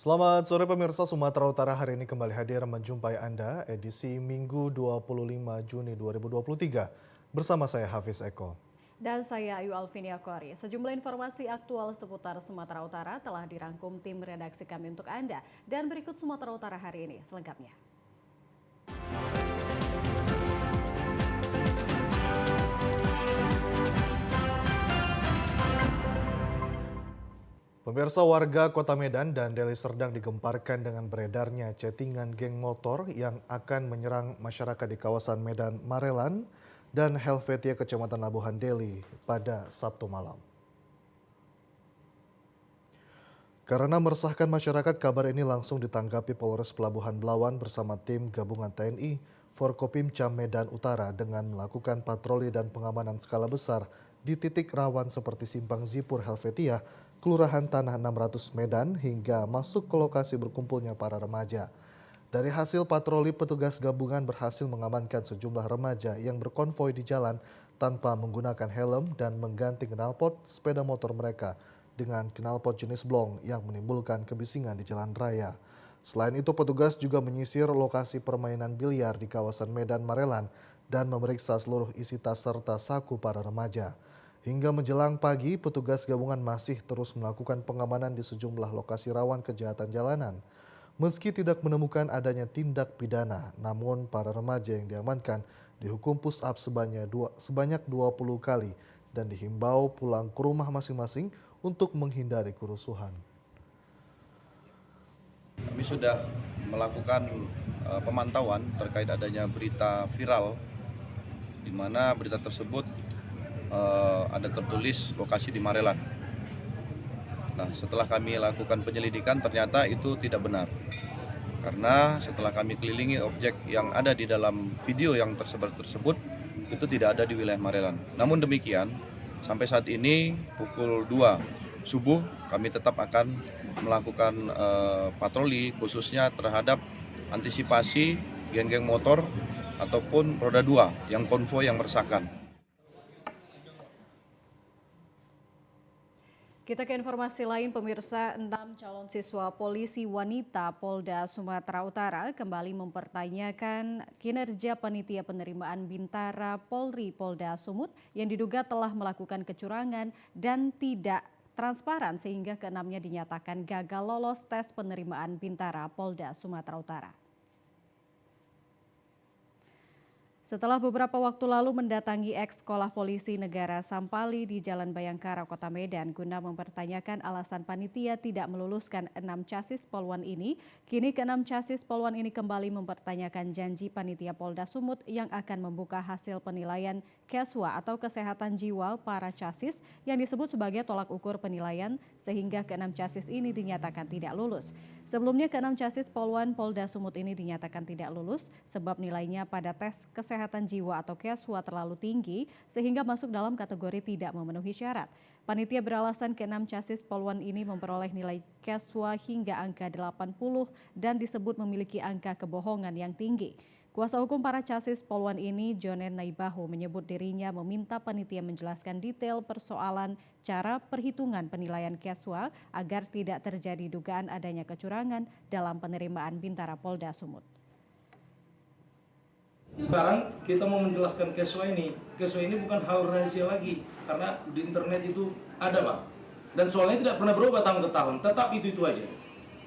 Selamat sore pemirsa, Sumatera Utara hari ini kembali hadir menjumpai Anda edisi Minggu 25 Juni 2023 bersama saya Hafiz Eko. Dan saya Ayu Alvinia Kori. Sejumlah informasi aktual seputar Sumatera Utara telah dirangkum tim redaksi kami untuk Anda. Dan berikut Sumatera Utara hari ini selengkapnya. Pemirsa, warga Kota Medan dan Deli Serdang digemparkan dengan beredarnya chattingan geng motor yang akan menyerang masyarakat di kawasan Medan Marelan dan Helvetia Kecamatan Labuhan Deli pada Sabtu malam. Karena meresahkan masyarakat, kabar ini langsung ditanggapi Polres Pelabuhan Belawan bersama tim gabungan TNI, Forkopimda Medan Utara dengan melakukan patroli dan pengamanan skala besar di titik rawan seperti Simpang Zipur Helvetia, Kelurahan Tanah 600 Medan hingga masuk ke lokasi berkumpulnya para remaja. Dari hasil patroli, petugas gabungan berhasil mengamankan sejumlah remaja yang berkonvoi di jalan tanpa menggunakan helm dan mengganti knalpot sepeda motor mereka dengan knalpot jenis blong yang menimbulkan kebisingan di jalan raya. Selain itu, petugas juga menyisir lokasi permainan biliar di kawasan Medan Marelan dan memeriksa seluruh isi tas serta saku para remaja. Hingga menjelang pagi, petugas gabungan masih terus melakukan pengamanan di sejumlah lokasi rawan kejahatan jalanan. Meski tidak menemukan adanya tindak pidana, namun para remaja yang diamankan dihukum push up sebanyak 20 kali dan dihimbau pulang ke rumah masing-masing untuk menghindari kerusuhan. Kami sudah melakukan pemantauan terkait adanya berita viral di mana berita tersebut ada tertulis lokasi di Marelan. Nah, setelah kami lakukan penyelidikan ternyata itu tidak benar. Karena setelah kami kelilingi objek yang ada di dalam video yang tersebar tersebut, itu tidak ada di wilayah Marelan. Namun demikian, sampai saat ini pukul 2 subuh kami tetap akan melakukan patroli khususnya terhadap antisipasi geng-geng motor ataupun roda 2 yang konvoi yang meresahkan. Kita ke informasi lain, pemirsa. 6 calon siswa polisi wanita Polda Sumatera Utara kembali mempertanyakan kinerja panitia penerimaan Bintara Polri Polda Sumut yang diduga telah melakukan kecurangan dan tidak transparan sehingga keenamnya dinyatakan gagal lolos tes penerimaan Bintara Polda Sumatera Utara. Setelah beberapa waktu lalu mendatangi eks sekolah polisi negara Sampali di Jalan Bayangkara, Kota Medan guna mempertanyakan alasan panitia tidak meluluskan 6 chassis poluan ini, kini ke-6 chassis poluan ini kembali mempertanyakan janji panitia Polda Sumut yang akan membuka hasil penilaian KESWA atau kesehatan jiwa para chassis yang disebut sebagai tolak ukur penilaian sehingga ke-6 chassis ini dinyatakan tidak lulus. Sebelumnya ke-6 chassis poluan Polda Sumut ini dinyatakan tidak lulus sebab nilainya pada tes kesehatan jiwa atau KESWA terlalu tinggi sehingga masuk dalam kategori tidak memenuhi syarat. Panitia beralasan ke-6 chassis poluan ini memperoleh nilai KESWA hingga angka 80 dan disebut memiliki angka kebohongan yang tinggi. Kuasa hukum para chassis poluan ini, Jonen Naibahu, menyebut dirinya meminta panitia menjelaskan detail persoalan cara perhitungan penilaian KESWA agar tidak terjadi dugaan adanya kecurangan dalam penerimaan Bintara Polda Sumut. Sekarang kita mau menjelaskan KESWA ini. KESWA ini bukan hal rahasia lagi karena di internet itu ada, Bang. Dan soalnya tidak pernah berubah tahun ke tahun, tetap itu aja.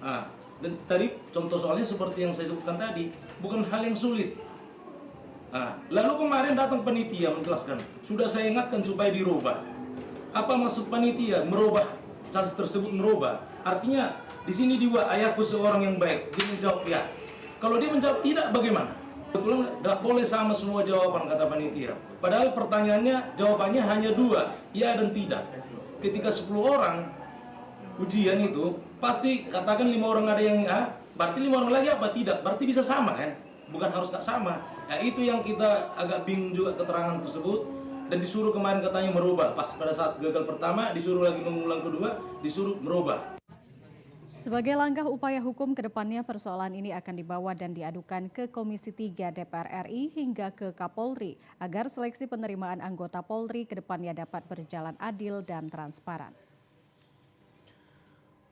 Nah, dan tadi contoh soalnya seperti yang saya sebutkan tadi, bukan hal yang sulit. Nah, lalu kemarin datang panitia menjelaskan, sudah saya ingatkan supaya dirubah. Apa maksud panitia merubah chassis tersebut merubah? Artinya di sini juga ayahku seorang yang baik, dia menjawab ya. Kalau dia menjawab tidak, bagaimana? Betul nggak boleh sama semua jawaban kata panitia. Padahal pertanyaannya jawabannya hanya 2, ya dan tidak. Ketika 10 orang ujian itu pasti katakan 5 orang ada yang A, berarti 5 orang lagi apa tidak? Berarti bisa sama kan? Bukan harus nggak sama. Ya itu yang kita agak bingung juga keterangan tersebut dan disuruh kemarin katanya merubah. Pas pada saat gagal pertama disuruh lagi mengulang kedua, disuruh merubah. Sebagai langkah upaya hukum ke depannya, persoalan ini akan dibawa dan diadukan ke Komisi 3 DPR RI hingga ke Kapolri agar seleksi penerimaan anggota Polri ke depannya dapat berjalan adil dan transparan.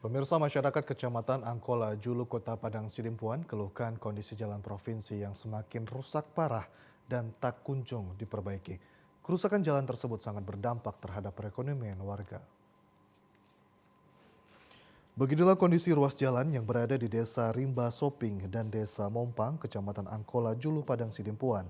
Pemirsa, masyarakat Kecamatan Angkola, Julu, Kota Padang Sidimpuan keluhkan kondisi jalan provinsi yang semakin rusak parah dan tak kunjung diperbaiki. Kerusakan jalan tersebut sangat berdampak terhadap perekonomian warga. Beginilah kondisi ruas jalan yang berada di Desa Rimba Soping dan Desa Mompang, Kecamatan Angkola, Julu, Padang Sidimpuan.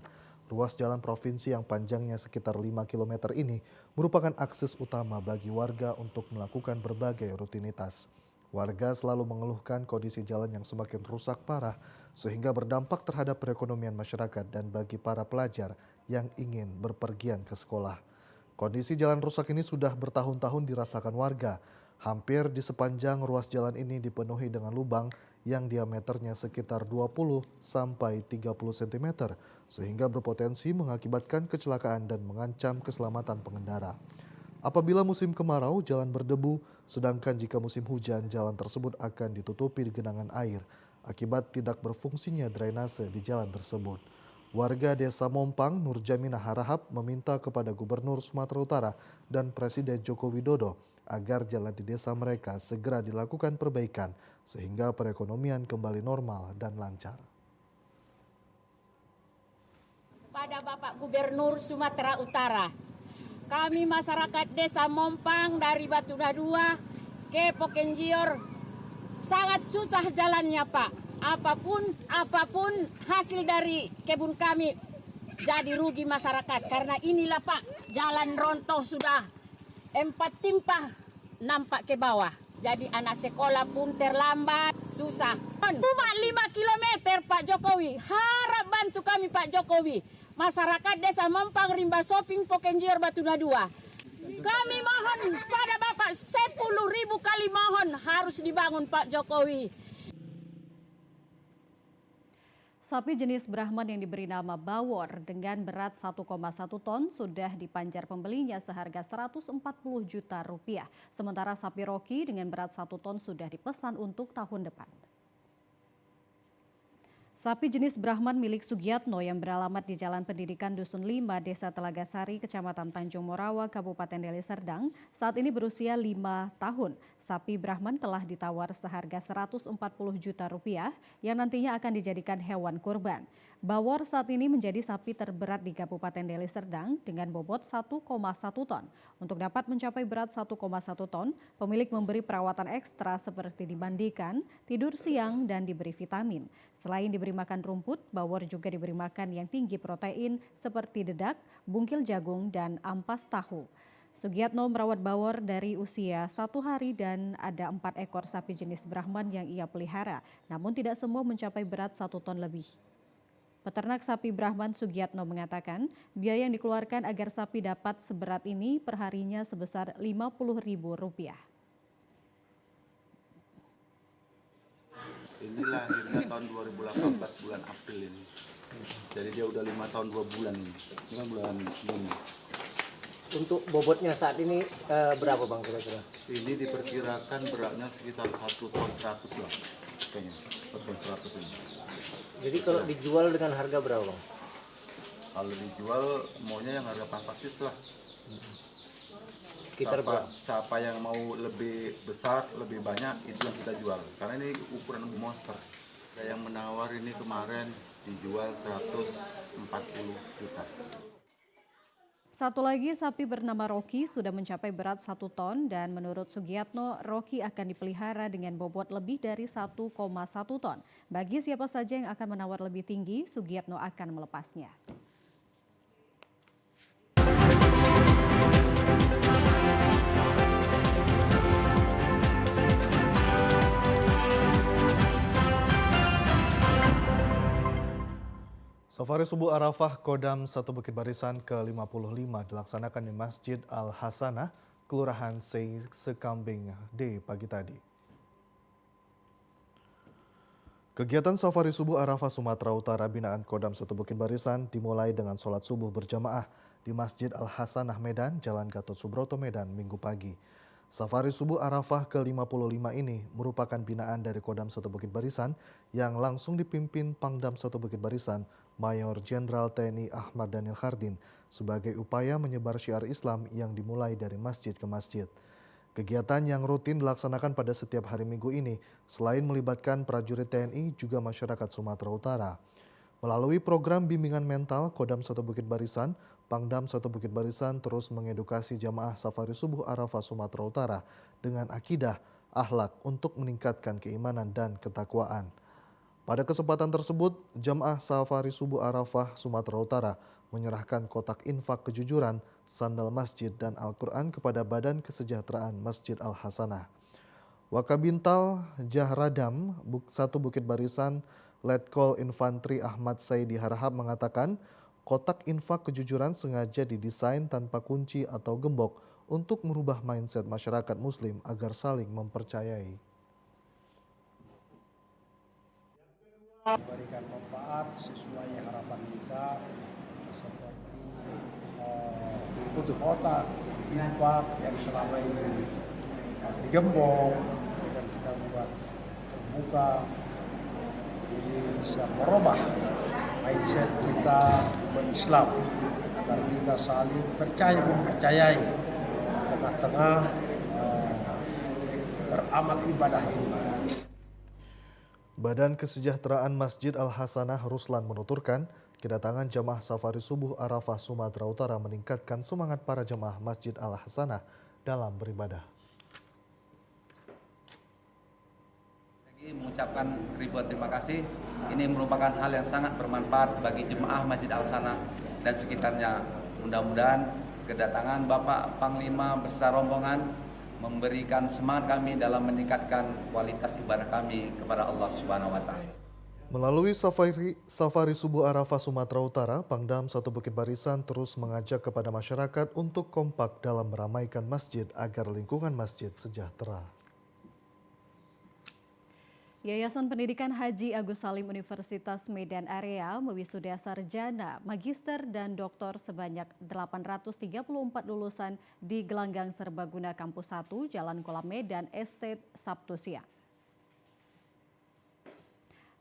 Ruas jalan provinsi yang panjangnya sekitar 5 km ini merupakan akses utama bagi warga untuk melakukan berbagai rutinitas. Warga selalu mengeluhkan kondisi jalan yang semakin rusak parah sehingga berdampak terhadap perekonomian masyarakat dan bagi para pelajar yang ingin berpergian ke sekolah. Kondisi jalan rusak ini sudah bertahun-tahun dirasakan warga. Hampir di sepanjang ruas jalan ini dipenuhi dengan lubang yang diameternya sekitar 20 sampai 30 cm sehingga berpotensi mengakibatkan kecelakaan dan mengancam keselamatan pengendara. Apabila musim kemarau, jalan berdebu, sedangkan jika musim hujan, jalan tersebut akan ditutupi genangan air akibat tidak berfungsinya drainase di jalan tersebut. Warga Desa Mompang, Nurjaminah Harahap, meminta kepada Gubernur Sumatera Utara dan Presiden Joko Widodo agar jalan di desa mereka segera dilakukan perbaikan sehingga perekonomian kembali normal dan lancar. Pada Bapak Gubernur Sumatera Utara, kami masyarakat Desa Mompang dari Batu Dadua ke Pokenjior sangat susah jalannya, Pak. Apapun hasil dari kebun kami jadi rugi masyarakat karena inilah, Pak, jalan rontoh sudah 4 timpah nampak ke bawah. Jadi anak sekolah pun terlambat, susah. Cuma 5 kilometer, Pak Jokowi. Harap bantu kami, Pak Jokowi. Masyarakat Desa Mompang, Rimba Soping, Pokenjior, Batu Dadua. Kami mohon pada Bapak 10.000 kali mohon harus dibangun, Pak Jokowi. Sapi jenis Brahman yang diberi nama Bawor dengan berat 1,1 ton sudah dipanjar pembelinya seharga 140 juta rupiah. Sementara sapi Rocky dengan berat 1 ton sudah dipesan untuk tahun depan. Sapi jenis Brahman milik Sugiatno yang beralamat di Jalan Pendidikan Dusun 5, Desa Telagasari, Kecamatan Tanjung Morawa, Kabupaten Deli Serdang, saat ini berusia 5 tahun. Sapi Brahman telah ditawar seharga 140 juta rupiah yang nantinya akan dijadikan hewan kurban. Bawor saat ini menjadi sapi terberat di Kabupaten Deli Serdang dengan bobot 1,1 ton. Untuk dapat mencapai berat 1,1 ton, pemilik memberi perawatan ekstra seperti dimandikan, tidur siang, dan diberi vitamin. Selain diberi makan rumput, Bawor juga diberi makan yang tinggi protein seperti dedak, bungkil jagung, dan ampas tahu. Sugiatno merawat Bawor dari usia 1 hari dan ada 4 ekor sapi jenis Brahman yang ia pelihara, namun tidak semua mencapai berat 1 ton lebih. Peternak sapi Brahman Sugiatno mengatakan biaya yang dikeluarkan agar sapi dapat seberat ini perharinya sebesar Rp50.000. Ini lahirnya tahun 2018 bulan April ini. Jadi dia udah 5 tahun 2 bulan ini. Ini kan bulan Juni. Untuk bobotnya saat ini berapa Bang kira-kira? Ini diperkirakan beratnya sekitar 1 ton 100 lah. Kayaknya 1 ton 100 ini. Jadi kalau dijual dengan harga berapa Bang? Kalau dijual maunya yang harga fantastis lah. Siapa yang mau lebih besar, lebih banyak itu yang kita jual. Karena ini ukuran monster. Yang menawar ini kemarin dijual 140 juta. Satu lagi sapi bernama Rocky sudah mencapai berat 1 ton dan menurut Sugiatno, Rocky akan dipelihara dengan bobot lebih dari 1,1 ton. Bagi siapa saja yang akan menawar lebih tinggi, Sugiatno akan melepasnya. Safari Subuh Arafah Kodam 1 Bukit Barisan ke-55 dilaksanakan di Masjid Al-Hasanah, Kelurahan Sekambing D pagi tadi. Kegiatan Safari Subuh Arafah Sumatera Utara binaan Kodam 1 Bukit Barisan dimulai dengan sholat subuh berjamaah di Masjid Al-Hasanah Medan, Jalan Gatot Subroto Medan, Minggu pagi. Safari Subuh Arafah ke-55 ini merupakan binaan dari Kodam 1 Bukit Barisan yang langsung dipimpin Pangdam 1 Bukit Barisan, Mayor Jenderal TNI Ahmad Daniel Khardin sebagai upaya menyebar syiar Islam yang dimulai dari masjid ke masjid. Kegiatan yang rutin dilaksanakan pada setiap hari Minggu ini, selain melibatkan prajurit TNI, juga masyarakat Sumatera Utara. Melalui program bimbingan mental Kodam 1 Bukit Barisan, Pangdam 1 Bukit Barisan terus mengedukasi jamaah Safari Subuh Arafah Sumatera Utara dengan akidah, akhlak untuk meningkatkan keimanan dan ketakwaan. Pada kesempatan tersebut, jamaah Safari Subuh Arafah Sumatera Utara menyerahkan kotak infak kejujuran, sandal masjid dan Al-Quran kepada Badan Kesejahteraan Masjid Al-Hasanah. Wakabintal Jahradam 1 Bukit Barisan Letkol Infantri Ahmad Saidi Harahap mengatakan kotak infak kejujuran sengaja didesain tanpa kunci atau gembok untuk merubah mindset masyarakat muslim agar saling mempercayai. Memberikan manfaat sesuai harapan kita seperti kotak infak yang selama ini digembok dan kita buat terbuka. Ini bisa merubah mindset kita berislam agar kita saling mempercayai tengah-tengah beramal ibadah ini. Badan Kesejahteraan Masjid Al-Hasanah Ruslan menuturkan, kedatangan jamaah Safari Subuh Arafah Sumatera Utara meningkatkan semangat para jamaah Masjid Al-Hasanah dalam beribadah. Mengucapkan ribuan terima kasih. Ini merupakan hal yang sangat bermanfaat bagi jemaah Masjid Al-Hasanah dan sekitarnya. Mudah-mudahan kedatangan Bapak Panglima beserta rombongan memberikan semangat kami dalam meningkatkan kualitas ibadah kami kepada Allah Subhanahu wa taala. Melalui Safari Subuh Arafah Sumatera Utara, Pangdam 1 Bukit Barisan terus mengajak kepada masyarakat untuk kompak dalam meramaikan masjid agar lingkungan masjid sejahtera. Yayasan Pendidikan Haji Agus Salim Universitas Medan Area mewisuda sarjana, magister, dan doktor sebanyak 834 lulusan di Gelanggang Serbaguna Kampus 1, Jalan Kolam Medan Estate, Sabtu siang.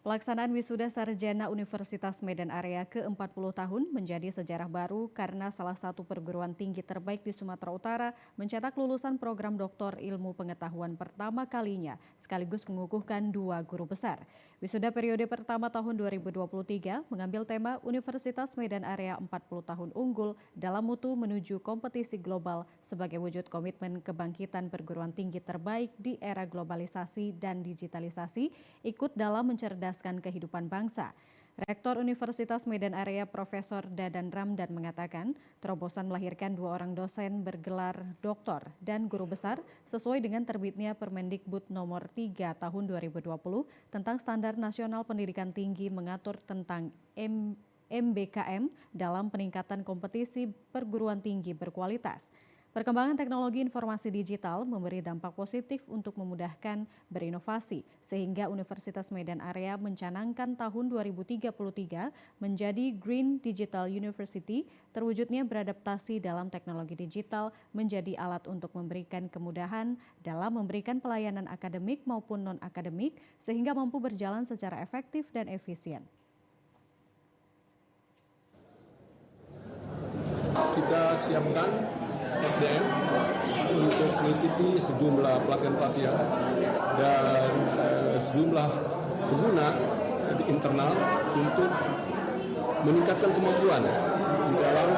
Pelaksanaan wisuda sarjana Universitas Medan Area ke-40 tahun menjadi sejarah baru karena salah satu perguruan tinggi terbaik di Sumatera Utara mencetak lulusan program doktor ilmu pengetahuan pertama kalinya sekaligus mengukuhkan 2 guru besar. Wisuda periode pertama tahun 2023 mengambil tema Universitas Medan Area 40 tahun unggul dalam mutu menuju kompetisi global sebagai wujud komitmen kebangkitan perguruan tinggi terbaik di era globalisasi dan digitalisasi ikut dalam mencerdaskan kehidupan bangsa. Rektor Universitas Medan Area Profesor Dadan Ramdan mengatakan terobosan melahirkan 2 orang dosen bergelar doktor dan guru besar sesuai dengan terbitnya Permendikbud nomor 3 tahun 2020 tentang Standar Nasional Pendidikan Tinggi mengatur tentang MBKM dalam peningkatan kompetisi perguruan tinggi berkualitas. Perkembangan teknologi informasi digital memberi dampak positif untuk memudahkan berinovasi, sehingga Universitas Medan Area mencanangkan tahun 2033 menjadi Green Digital University, terwujudnya beradaptasi dalam teknologi digital menjadi alat untuk memberikan kemudahan dalam memberikan pelayanan akademik maupun non-akademik, sehingga mampu berjalan secara efektif dan efisien. Kita siapkan SDM untuk mengikuti sejumlah pelatihan-pelatihan dan sejumlah pengguna di internal untuk meningkatkan kemampuan di dalam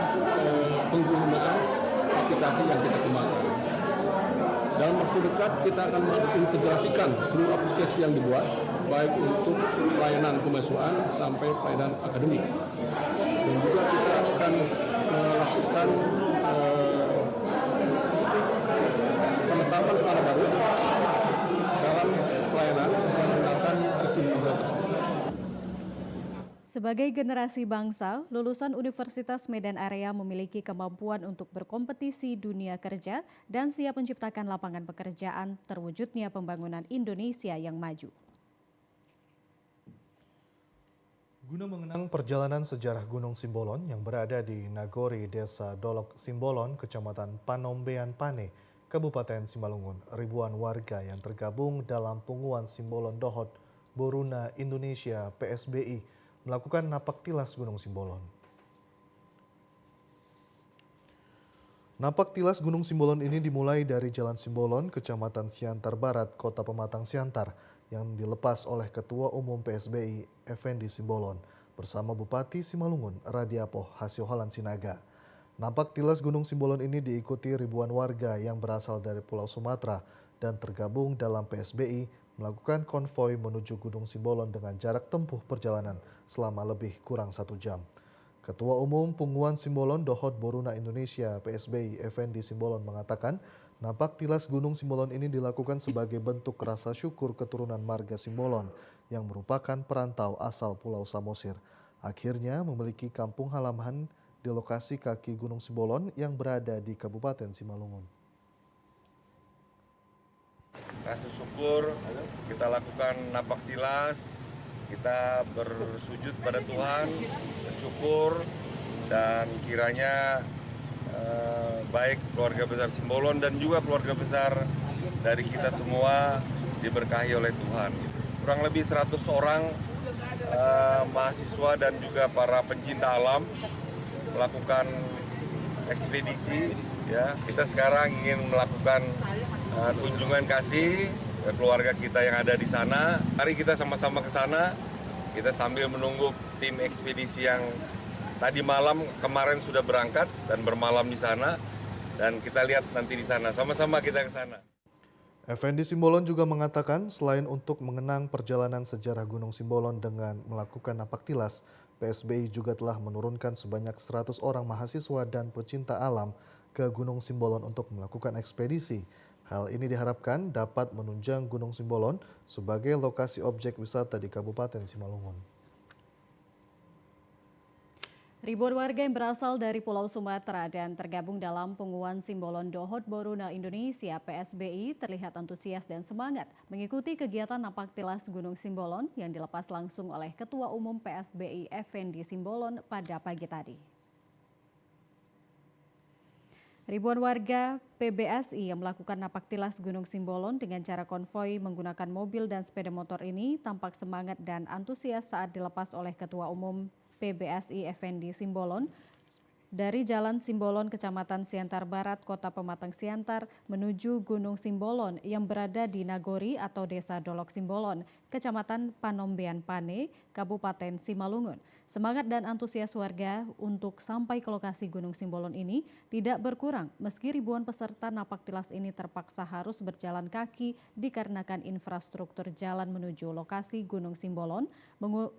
penggunaan aplikasi yang kita kembangkan. Dalam waktu dekat kita akan mengintegrasikan seluruh aplikasi yang dibuat, baik untuk pelayanan kemahasiswaan sampai pelayanan akademik. Dan juga kita akan melakukan penetapan standar baru dalam pelayanan menggunakan sistem digital tersebut. Sebagai generasi bangsa, lulusan Universitas Medan Area memiliki kemampuan untuk berkompetisi dunia kerja dan siap menciptakan lapangan pekerjaan terwujudnya pembangunan Indonesia yang maju. Guna mengenang perjalanan sejarah Gunung Simbolon yang berada di Nagori, Desa Dolok Simbolon, Kecamatan Panombean Pane, Kabupaten Simalungun, ribuan warga yang tergabung dalam Punguan Simbolon Dohot Boruna Indonesia PSBI melakukan napak tilas Gunung Simbolon. Napak tilas Gunung Simbolon ini dimulai dari Jalan Simbolon, Kecamatan Siantar Barat, Kota Pematang Siantar, yang dilepas oleh Ketua Umum PSBI Effendi Simbolon bersama Bupati Simalungun Radiapoh Hasiohalan Sinaga. Napak tilas Gunung Simbolon ini diikuti ribuan warga yang berasal dari Pulau Sumatera dan tergabung dalam PSBI melakukan konvoi menuju Gunung Simbolon dengan jarak tempuh perjalanan selama lebih kurang 1 jam. Ketua Umum Punguan Simbolon Dohot Boruna Indonesia PSBI Effendi Simbolon mengatakan napak tilas Gunung Simbolon ini dilakukan sebagai bentuk rasa syukur keturunan marga Simbolon yang merupakan perantau asal Pulau Samosir. Akhirnya memiliki kampung halaman di lokasi kaki Gunung Simbolon yang berada di Kabupaten Simalungun. Rasa syukur kita lakukan napak tilas. Kita bersujud pada Tuhan, bersyukur, dan kiranya baik keluarga besar Simbolon dan juga keluarga besar dari kita semua diberkahi oleh Tuhan. Kurang lebih 100 orang mahasiswa dan juga para pencinta alam melakukan ekspedisi. Ya, kita sekarang ingin melakukan kunjungan kasih ke keluarga kita yang ada di sana. Mari kita sama-sama ke sana. Kita sambil menunggu tim ekspedisi yang tadi malam kemarin sudah berangkat dan bermalam di sana. Dan kita lihat nanti di sana. Sama-sama kita ke sana. Effendi Simbolon juga mengatakan selain untuk mengenang perjalanan sejarah Gunung Simbolon dengan melakukan napak tilas, PSBI juga telah menurunkan sebanyak 100 orang mahasiswa dan pecinta alam ke Gunung Simbolon untuk melakukan ekspedisi. Hal ini diharapkan dapat menunjang Gunung Simbolon sebagai lokasi objek wisata di Kabupaten Simalungun. Ribuan warga yang berasal dari Pulau Sumatera dan tergabung dalam Punguan Simbolon Dohot Boruna Indonesia PSBI terlihat antusias dan semangat mengikuti kegiatan napak tilas Gunung Simbolon yang dilepas langsung oleh Ketua Umum PSBI Effendi Simbolon pada pagi tadi. Ribuan warga PBSI yang melakukan napak tilas Gunung Simbolon dengan cara konvoi menggunakan mobil dan sepeda motor ini tampak semangat dan antusias saat dilepas oleh Ketua Umum PBSI Effendi Simbolon dari Jalan Simbolon, Kecamatan Siantar Barat, Kota Pematang Siantar menuju Gunung Simbolon yang berada di Nagori atau Desa Dolok Simbolon, Kecamatan Panombean Pane, Kabupaten Simalungun. Semangat dan antusias warga untuk sampai ke lokasi Gunung Simbolon ini tidak berkurang meski ribuan peserta napak tilas ini terpaksa harus berjalan kaki dikarenakan infrastruktur jalan menuju lokasi Gunung Simbolon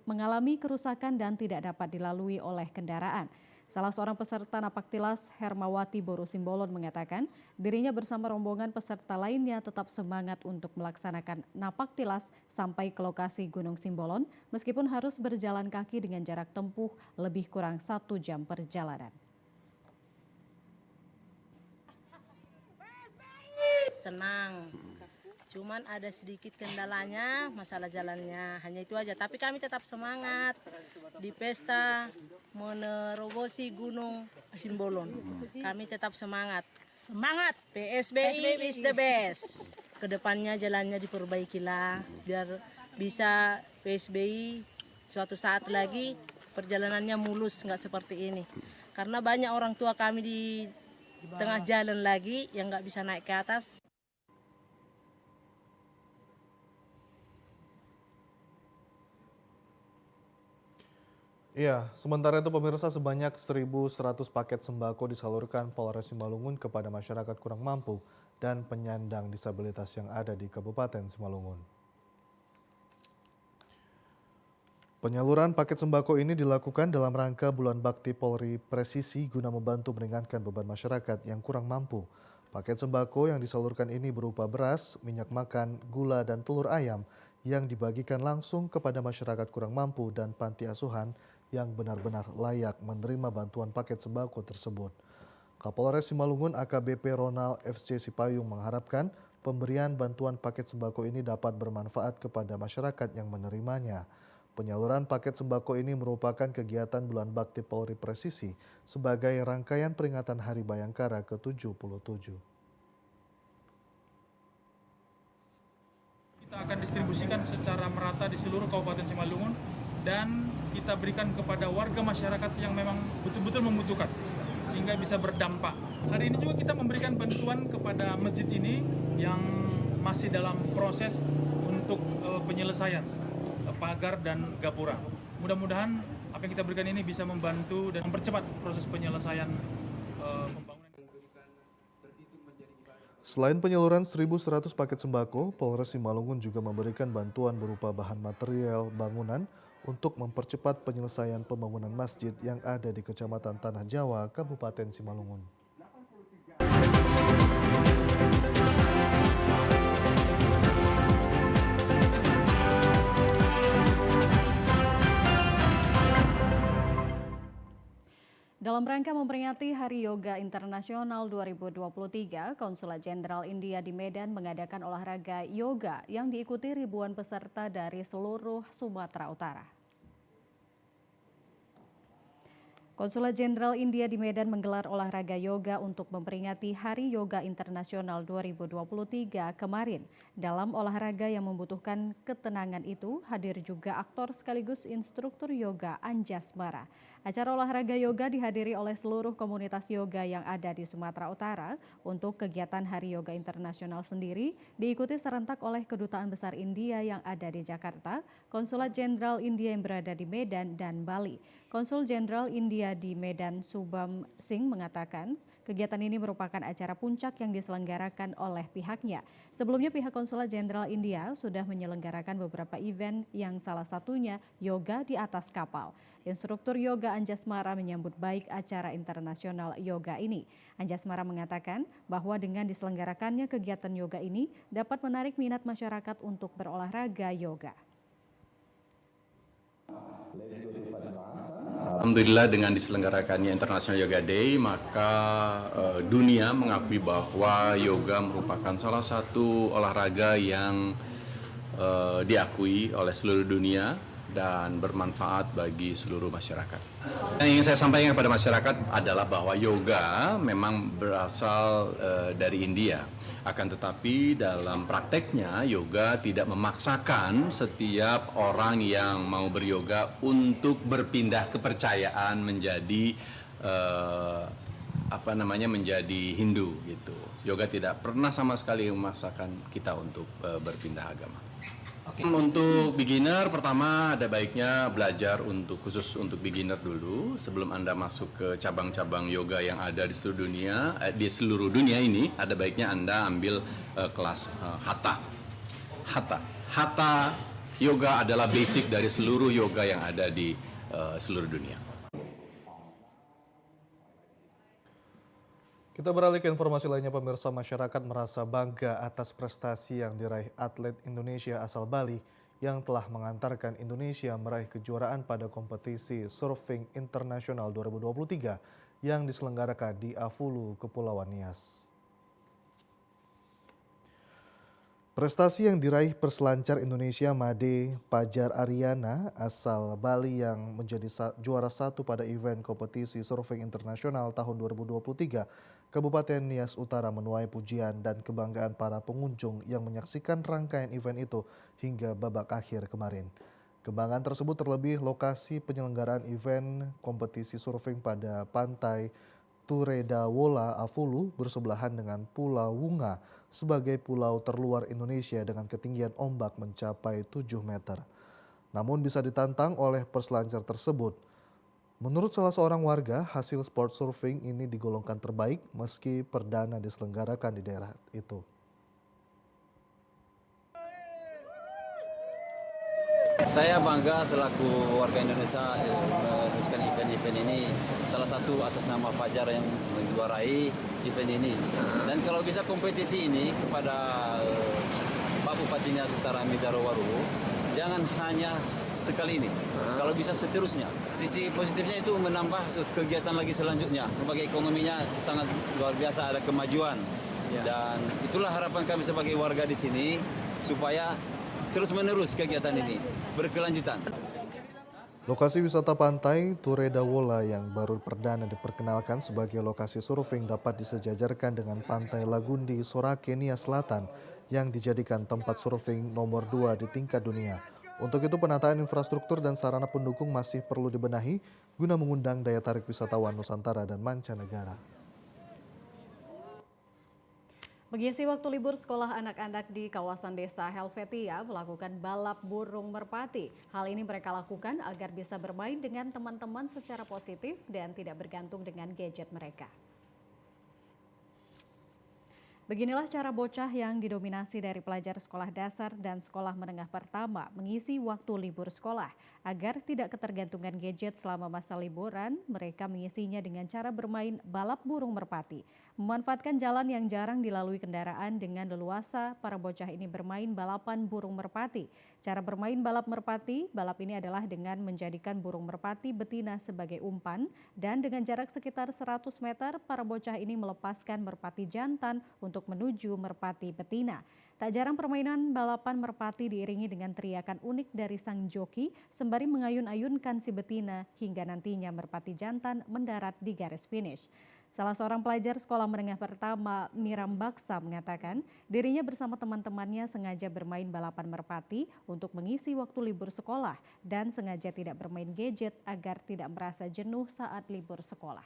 mengalami kerusakan dan tidak dapat dilalui oleh kendaraan. Salah seorang peserta napak tilas, Hermawati Boru Simbolon, mengatakan dirinya bersama rombongan peserta lainnya tetap semangat untuk melaksanakan napak tilas sampai ke lokasi Gunung Simbolon meskipun harus berjalan kaki dengan jarak tempuh lebih kurang 1 jam perjalanan. Senang, cuman ada sedikit kendalanya masalah jalannya, hanya itu aja. Tapi kami tetap semangat di pesta menerobosi Gunung Simbolon. Kami tetap semangat. Semangat! PSBI is the best. Kedepannya jalannya diperbaikilah biar bisa PSBI suatu saat lagi perjalanannya mulus, nggak seperti ini. Karena banyak orang tua kami di tengah jalan lagi yang nggak bisa naik ke atas. Iya, sementara itu pemirsa sebanyak 1.100 paket sembako disalurkan Polres Simalungun kepada masyarakat kurang mampu dan penyandang disabilitas yang ada di Kabupaten Simalungun. Penyaluran paket sembako ini dilakukan dalam rangka Bulan Bakti Polri Presisi guna membantu meringankan beban masyarakat yang kurang mampu. Paket sembako yang disalurkan ini berupa beras, minyak makan, gula, dan telur ayam yang dibagikan langsung kepada masyarakat kurang mampu dan panti asuhan yang benar-benar layak menerima bantuan paket sembako tersebut. Kapolres Simalungun AKBP Ronald FC Sipayung mengharapkan pemberian bantuan paket sembako ini dapat bermanfaat kepada masyarakat yang menerimanya. Penyaluran paket sembako ini merupakan kegiatan Bulan Bakti Polri Presisi sebagai rangkaian peringatan Hari Bayangkara ke-77. Kita akan distribusikan secara merata di seluruh Kabupaten Simalungun dan kita berikan kepada warga masyarakat yang memang betul-betul membutuhkan. sehingga bisa berdampak. Hari ini juga kita memberikan bantuan kepada masjid ini yang masih dalam proses untuk penyelesaian pagar dan gapura. Mudah-mudahan apa yang kita berikan ini bisa membantu dan mempercepat proses penyelesaian pembangunan. Selain penyaluran 1.100 paket sembako, Polres Simalungun juga memberikan bantuan berupa bahan material bangunan untuk mempercepat penyelesaian pembangunan masjid yang ada di Kecamatan Tanah Jawa, Kabupaten Simalungun. Dalam rangka memperingati Hari Yoga Internasional 2023, Konsulat Jenderal India di Medan mengadakan olahraga yoga yang diikuti ribuan peserta dari seluruh Sumatera Utara. Konsulat Jenderal India di Medan menggelar olahraga yoga untuk memperingati Hari Yoga Internasional 2023 kemarin. Dalam olahraga yang membutuhkan ketenangan itu, hadir juga aktor sekaligus instruktur yoga Anjasmara. Acara olahraga yoga dihadiri oleh seluruh komunitas yoga yang ada di Sumatera Utara. Untuk kegiatan Hari Yoga Internasional sendiri diikuti serentak oleh Kedutaan Besar India yang ada di Jakarta, Konsulat Jenderal India yang berada di Medan dan Bali. Konsul Jenderal India di Medan Subham Singh mengatakan kegiatan ini merupakan acara puncak yang diselenggarakan oleh pihaknya. Sebelumnya pihak Konsulat Jenderal India sudah menyelenggarakan beberapa event yang salah satunya yoga di atas kapal. Instruktur yoga Anjasmara menyambut baik acara internasional yoga ini. Anjasmara mengatakan bahwa dengan diselenggarakannya kegiatan yoga ini dapat menarik minat masyarakat untuk berolahraga yoga. Alhamdulillah dengan diselenggarakannya International Yoga Day, maka dunia mengakui bahwa yoga merupakan salah satu olahraga yang diakui oleh seluruh dunia dan bermanfaat bagi seluruh masyarakat. Yang ingin saya sampaikan kepada masyarakat adalah bahwa yoga memang berasal dari India. Akan tetapi dalam prakteknya yoga tidak memaksakan setiap orang yang mau beryoga untuk berpindah kepercayaan menjadi menjadi Hindu gitu. Yoga tidak pernah sama sekali memaksakan kita untuk berpindah agama. Untuk beginner pertama ada baiknya belajar khusus untuk beginner dulu sebelum Anda masuk ke cabang-cabang yoga yang ada di seluruh dunia ini. Ada baiknya Anda ambil kelas Hatha. Hatha yoga adalah basic dari seluruh yoga yang ada di seluruh dunia. Kita beralih ke informasi lainnya, pemirsa. Masyarakat merasa bangga atas prestasi yang diraih atlet Indonesia asal Bali yang telah mengantarkan Indonesia meraih kejuaraan pada kompetisi Surfing Internasional 2023 yang diselenggarakan di Afulu, Kepulauan Nias. Prestasi yang diraih perselancar Indonesia Made Pajar Ariana asal Bali yang menjadi juara satu pada event kompetisi Surfing Internasional tahun 2023, Kabupaten Nias Utara menuai pujian dan kebanggaan para pengunjung yang menyaksikan rangkaian event itu hingga babak akhir kemarin. Kebanggaan tersebut terlebih lokasi penyelenggaraan event kompetisi surfing pada pantai Turedawola Afulu bersebelahan dengan Pulau Wunga sebagai pulau terluar Indonesia dengan ketinggian ombak mencapai 7 meter. Namun bisa ditantang oleh perselancar tersebut. Menurut salah seorang warga, hasil sport surfing ini digolongkan terbaik meski perdana diselenggarakan di daerah itu. Saya bangga selaku warga Indonesia meneruskan event-event ini, salah satu atas nama Fajar yang menjuarai event ini. Dan kalau bisa kompetisi ini kepada Pak Bupati Nias Utara Midaro Waru, jangan hanya sekali ini, kalau bisa seterusnya. Sisi positifnya itu menambah kegiatan lagi selanjutnya, sebagai ekonominya sangat luar biasa, ada kemajuan. Dan itulah harapan kami sebagai warga di sini, supaya terus menerus kegiatan ini berkelanjutan. Lokasi wisata pantai Turedawola yang baru perdana diperkenalkan sebagai lokasi surfing dapat disejajarkan dengan pantai Lagundi, Sorake, Nias Selatan yang dijadikan tempat surfing nomor 2 di tingkat dunia. Untuk itu penataan infrastruktur dan sarana pendukung masih perlu dibenahi guna mengundang daya tarik wisatawan Nusantara dan mancanegara. Mengisi waktu libur sekolah anak-anak di kawasan desa Helvetia melakukan balap burung merpati. Hal ini mereka lakukan agar bisa bermain dengan teman-teman secara positif dan tidak bergantung dengan gadget mereka. Beginilah cara bocah yang didominasi dari pelajar sekolah dasar dan sekolah menengah pertama mengisi waktu libur sekolah. Agar tidak ketergantungan gadget selama masa liburan, mereka mengisinya dengan cara bermain balap burung merpati. Memanfaatkan jalan yang jarang dilalui kendaraan dengan leluasa, para bocah ini bermain balapan burung merpati. Cara bermain balap merpati, balap ini adalah dengan menjadikan burung merpati betina sebagai umpan dan dengan jarak sekitar 100 meter, para bocah ini melepaskan merpati jantan untuk menuju merpati betina. Tak jarang permainan balapan merpati diiringi dengan teriakan unik dari sang joki sembari mengayun-ayunkan si betina hingga nantinya merpati jantan mendarat di garis finish. Salah seorang pelajar sekolah menengah pertama, Miram Baksa, mengatakan dirinya bersama teman-temannya sengaja bermain balapan merpati untuk mengisi waktu libur sekolah dan sengaja tidak bermain gadget agar tidak merasa jenuh saat libur sekolah.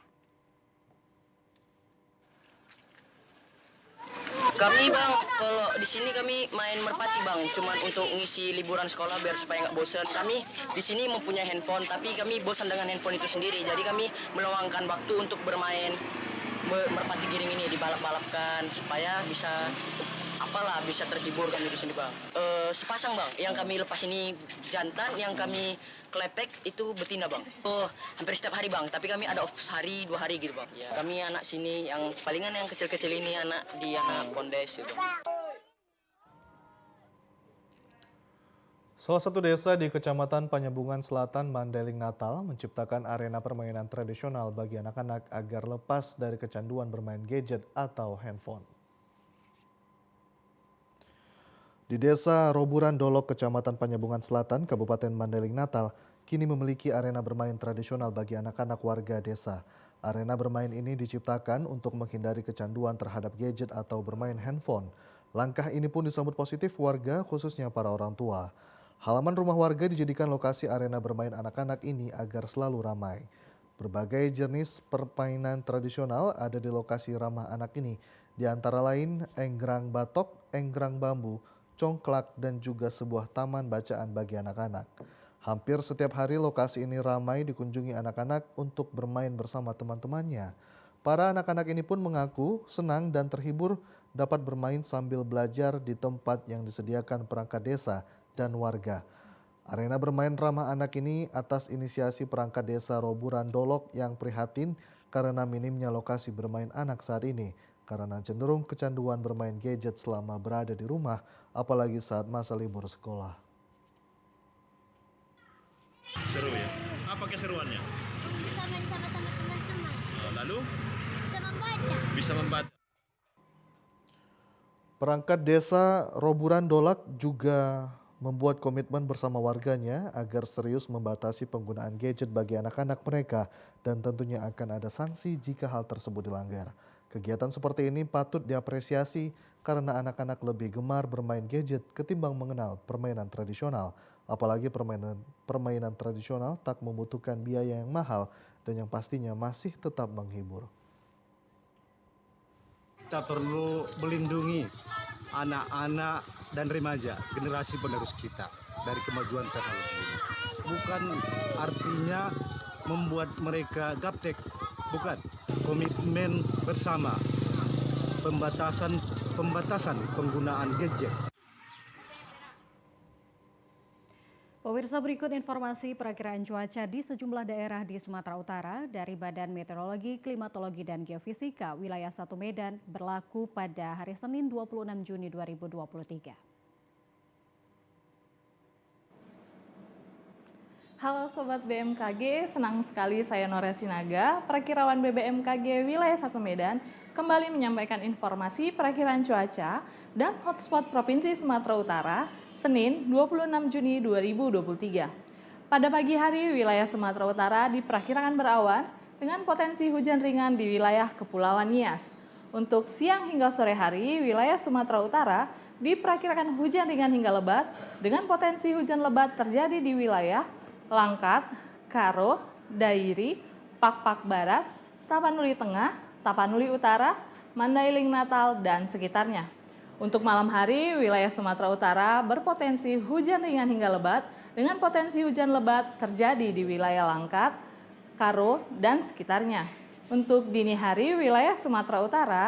Kami bang, kalau di sini kami main merpati bang, cuman untuk ngisi liburan sekolah biar supaya nggak bosan. Kami di sini mempunyai handphone, tapi kami bosan dengan handphone itu sendiri. Jadi kami meluangkan waktu untuk bermain merpati giring ini, dibalap-balapkan supaya bisa bisa terhibur kami di sini bang. Sepasang bang, yang kami lepas ini jantan, yang kami kelepek itu betina bang. Hampir setiap hari bang, tapi kami ada off sehari 2 hari gitu bang. Ya, kami anak sini yang palingan yang kecil-kecil ini anak Pondes gitu. Salah satu desa di Kecamatan Panyabungan Selatan, Mandailing Natal menciptakan arena permainan tradisional bagi anak-anak agar lepas dari kecanduan bermain gadget atau handphone. Di Desa Roburan Dolok, Kecamatan Panyabungan Selatan, Kabupaten Mandailing Natal, kini memiliki arena bermain tradisional bagi anak-anak warga desa. Arena bermain ini diciptakan untuk menghindari kecanduan terhadap gadget atau bermain handphone. Langkah ini pun disambut positif warga, khususnya para orang tua. Halaman rumah warga dijadikan lokasi arena bermain anak-anak ini agar selalu ramai. Berbagai jenis permainan tradisional ada di lokasi ramah anak ini, di antara lain enggrang batok, enggrang bambu, congklak, dan juga sebuah taman bacaan bagi anak-anak. Hampir setiap hari lokasi ini ramai dikunjungi anak-anak untuk bermain bersama teman-temannya. Para anak-anak ini pun mengaku senang dan terhibur dapat bermain sambil belajar di tempat yang disediakan perangkat desa dan warga. Arena bermain ramah anak ini atas inisiasi perangkat desa Roburan Dolok yang prihatin karena minimnya lokasi bermain anak saat ini, karena cenderung kecanduan bermain gadget selama berada di rumah, apalagi saat masa libur sekolah. Seru ya? Apa keseruannya? Bisa main sama-sama teman-teman. Lalu? Bisa membaca. Bisa membaca. Perangkat desa Roburan Dolok juga membuat komitmen bersama warganya agar serius membatasi penggunaan gadget bagi anak-anak mereka dan tentunya akan ada sanksi jika hal tersebut dilanggar. Kegiatan seperti ini patut diapresiasi karena anak-anak lebih gemar bermain gadget ketimbang mengenal permainan tradisional. Apalagi permainan tradisional tak membutuhkan biaya yang mahal dan yang pastinya masih tetap menghibur. Kita perlu melindungi anak-anak dan remaja, generasi penerus kita dari kemajuan teknologi ini. Bukan artinya membuat mereka gaptek, bukan. Komitmen bersama, pembatasan penggunaan gadget. Pemirsa, berikut informasi perakiraan cuaca di sejumlah daerah di Sumatera Utara dari Badan Meteorologi, Klimatologi, dan Geofisika wilayah 1 Medan berlaku pada hari Senin 26 Juni 2023. Halo Sobat BMKG, senang sekali saya Nora Sinaga, perakirawan BBMKG wilayah 1 Medan, kembali menyampaikan informasi perakiraan cuaca dan hotspot Provinsi Sumatera Utara, Senin 26 Juni 2023. Pada pagi hari, wilayah Sumatera Utara diperkirakan berawan dengan potensi hujan ringan di wilayah Kepulauan Nias. Untuk siang hingga sore hari, wilayah Sumatera Utara diperkirakan hujan ringan hingga lebat dengan potensi hujan lebat terjadi di wilayah Langkat, Karo, Dairi, Pakpak Barat, Tapanuli Tengah, Tapanuli Utara, Mandailing Natal, dan sekitarnya. Untuk malam hari, wilayah Sumatera Utara berpotensi hujan ringan hingga lebat dengan potensi hujan lebat terjadi di wilayah Langkat, Karo, dan sekitarnya. Untuk dini hari, wilayah Sumatera Utara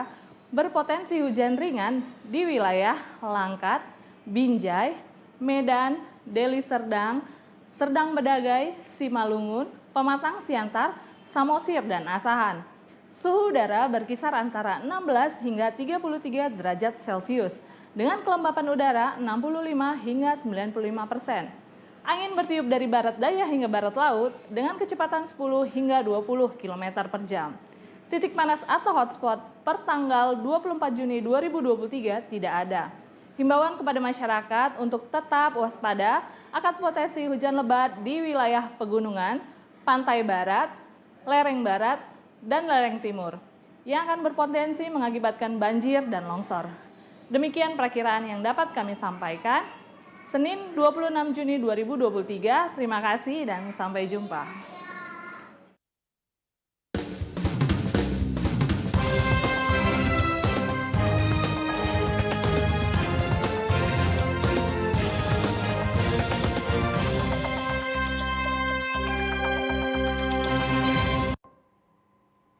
berpotensi hujan ringan di wilayah Langkat, Binjai, Medan, Deli Serdang, Serdang Bedagai, Simalungun, Pematang Siantar, Samosir, dan Asahan. Suhu udara berkisar antara 16 hingga 33 derajat Celcius dengan kelembapan udara 65 hingga 95%. Angin bertiup dari barat daya hingga barat laut dengan kecepatan 10 hingga 20 km per jam. Titik panas atau hotspot per tanggal 24 Juni 2023 tidak ada. Himbauan kepada masyarakat untuk tetap waspada akan potensi hujan lebat di wilayah pegunungan, pantai barat, lereng barat, dan lereng timur yang akan berpotensi mengakibatkan banjir dan longsor. Demikian perakiraan yang dapat kami sampaikan. Senin 26 Juni 2023, terima kasih dan sampai jumpa.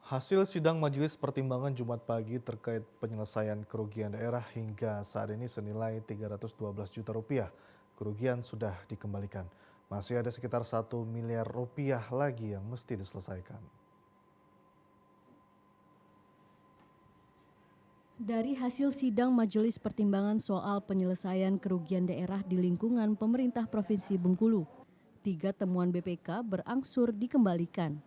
Hasil sidang Majelis Pertimbangan Jumat pagi terkait penyelesaian kerugian daerah hingga saat ini senilai 312 juta rupiah. Kerugian sudah dikembalikan. Masih ada sekitar 1 miliar rupiah lagi yang mesti diselesaikan. Dari hasil sidang Majelis Pertimbangan soal penyelesaian kerugian daerah di lingkungan pemerintah Provinsi Bengkulu, 3 temuan BPK berangsur dikembalikan.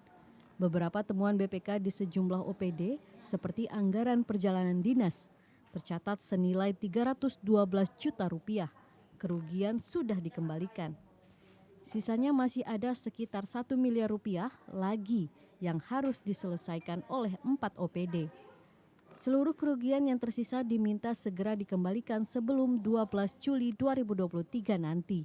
Beberapa temuan BPK di sejumlah OPD seperti anggaran perjalanan dinas tercatat senilai 312 juta rupiah. Kerugian sudah dikembalikan. Sisanya masih ada sekitar 1 miliar rupiah lagi yang harus diselesaikan oleh 4 OPD. Seluruh kerugian yang tersisa diminta segera dikembalikan sebelum 12 Juli 2023 nanti.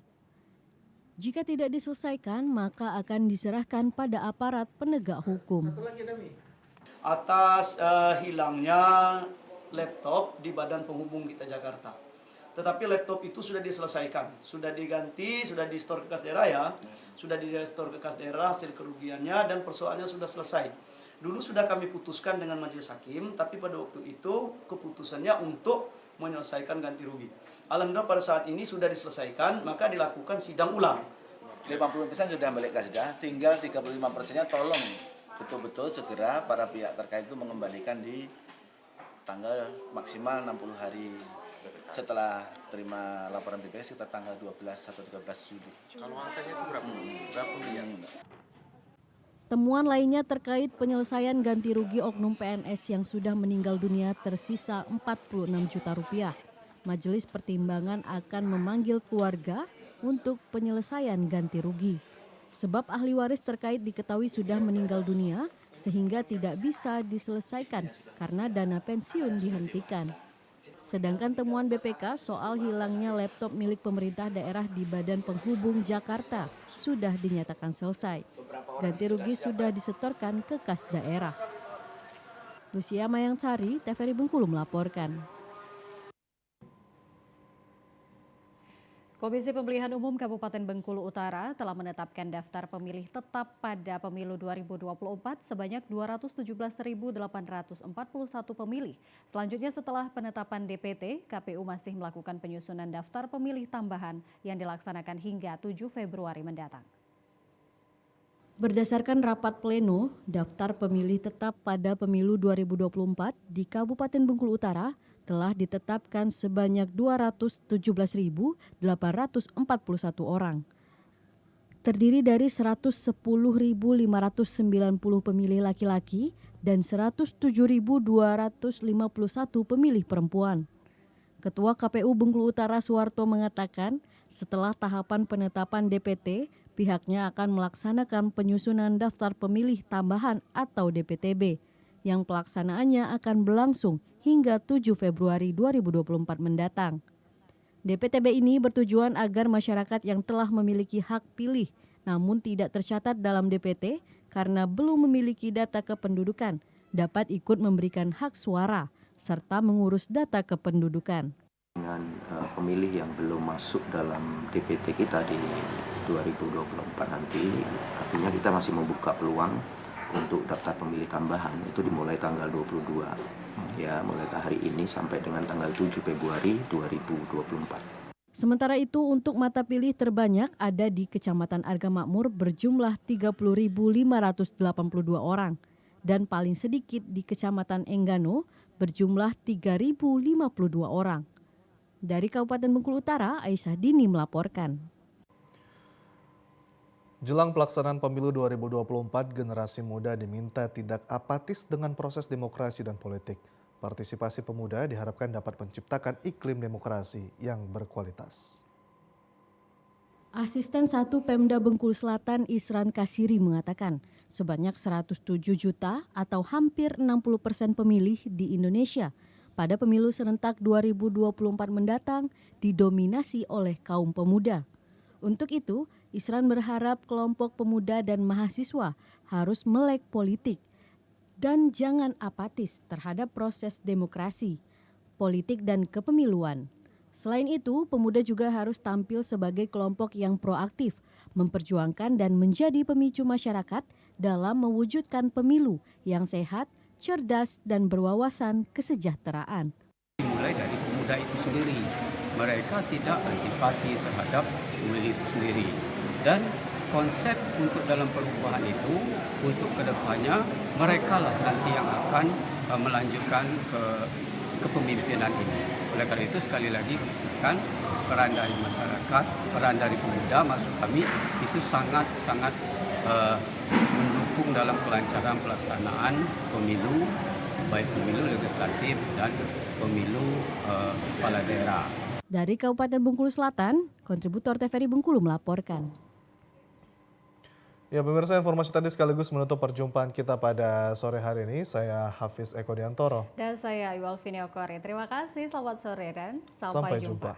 Jika tidak diselesaikan, maka akan diserahkan pada aparat penegak hukum. Atas hilangnya laptop di Badan Penghubung kita Jakarta. Tetapi laptop itu sudah diselesaikan, sudah diganti, sudah di-store ke kas daerah ya. Sudah di-store ke kas daerah hasil kerugiannya dan persoalannya sudah selesai. Dulu sudah kami putuskan dengan majelis hakim, tapi pada waktu itu keputusannya untuk menyelesaikan ganti rugi. Alhamdulillah pada saat ini sudah diselesaikan, maka dilakukan sidang ulang. 50% sudah balik kasda, tinggal 35%-nya tolong betul-betul segera para pihak terkait itu mengembalikan di tanggal maksimal 60 hari setelah terima laporan BPS kita tanggal 12 atau 13 Juli. Kalau angkanya itu berapa miliar? Temuan lainnya terkait penyelesaian ganti rugi oknum PNS yang sudah meninggal dunia tersisa 46 juta rupiah. Majelis Pertimbangan akan memanggil keluarga untuk penyelesaian ganti rugi. Sebab ahli waris terkait diketahui sudah meninggal dunia sehingga tidak bisa diselesaikan karena dana pensiun dihentikan. Sedangkan temuan BPK soal hilangnya laptop milik pemerintah daerah di Badan Penghubung Jakarta sudah dinyatakan selesai. Ganti rugi sudah disetorkan ke kas daerah. Lucia Mayangsari, TVRI Bengkulu melaporkan. Komisi Pemilihan Umum Kabupaten Bengkulu Utara telah menetapkan daftar pemilih tetap pada pemilu 2024 sebanyak 217.841 pemilih. Selanjutnya setelah penetapan DPT, KPU masih melakukan penyusunan daftar pemilih tambahan yang dilaksanakan hingga 7 Februari mendatang. Berdasarkan rapat pleno, daftar pemilih tetap pada pemilu 2024 di Kabupaten Bengkulu Utara telah ditetapkan sebanyak 217.841 orang. Terdiri dari 110.590 pemilih laki-laki dan 107.251 pemilih perempuan. Ketua KPU Bengkulu Utara Suwarto mengatakan, setelah tahapan penetapan DPT, pihaknya akan melaksanakan penyusunan daftar pemilih tambahan atau DPTB yang pelaksanaannya akan berlangsung hingga 7 Februari 2024 mendatang. DPTB ini bertujuan agar masyarakat yang telah memiliki hak pilih namun tidak tercatat dalam DPT karena belum memiliki data kependudukan dapat ikut memberikan hak suara serta mengurus data kependudukan. Dengan pemilih yang belum masuk dalam DPT kita di 2024 nanti, artinya kita masih membuka peluang untuk daftar pemilih tambahan itu dimulai tanggal 22 ya, mulai hari ini sampai dengan tanggal 7 Februari 2024. Sementara itu untuk mata pilih terbanyak ada di Kecamatan Arga Makmur berjumlah 30.582 orang dan paling sedikit di Kecamatan Enggano berjumlah 3.052 orang. Dari Kabupaten Bengkulu Utara, Aisyah Dini melaporkan. Jelang pelaksanaan pemilu 2024, generasi muda diminta tidak apatis dengan proses demokrasi dan politik. Partisipasi pemuda diharapkan dapat menciptakan iklim demokrasi yang berkualitas. Asisten 1 Pemda Bengkulu Selatan Isran Kasiri mengatakan sebanyak 107 juta atau hampir 60% pemilih di Indonesia pada pemilu serentak 2024 mendatang didominasi oleh kaum pemuda. Untuk itu, Isran berharap kelompok pemuda dan mahasiswa harus melek politik dan jangan apatis terhadap proses demokrasi, politik dan kepemiluan. Selain itu, pemuda juga harus tampil sebagai kelompok yang proaktif, memperjuangkan dan menjadi pemicu masyarakat dalam mewujudkan pemilu yang sehat, cerdas dan berwawasan kesejahteraan. Dimulai dari pemuda itu sendiri. Mereka tidak antipati terhadap pemilih itu sendiri. Dan konsep untuk dalam perubahan itu, untuk kedepannya, mereka lah nanti yang akan melanjutkan kepemimpinan ini. Oleh karena itu sekali lagi kan peran dari masyarakat, peran dari pemuda maksud kami itu sangat-sangat mendukung dalam kelancaran pelaksanaan pemilu, baik pemilu legislatif dan pemilu kepala daerah. Dari Kabupaten Bengkulu Selatan, kontributor TVRI Bengkulu melaporkan. Ya pemirsa, informasi tadi sekaligus menutup perjumpaan kita pada sore hari ini. Saya Hafiz Eko Diantoro. Dan saya Iwal Viniokori. Terima kasih, selamat sore dan sampai jumpa.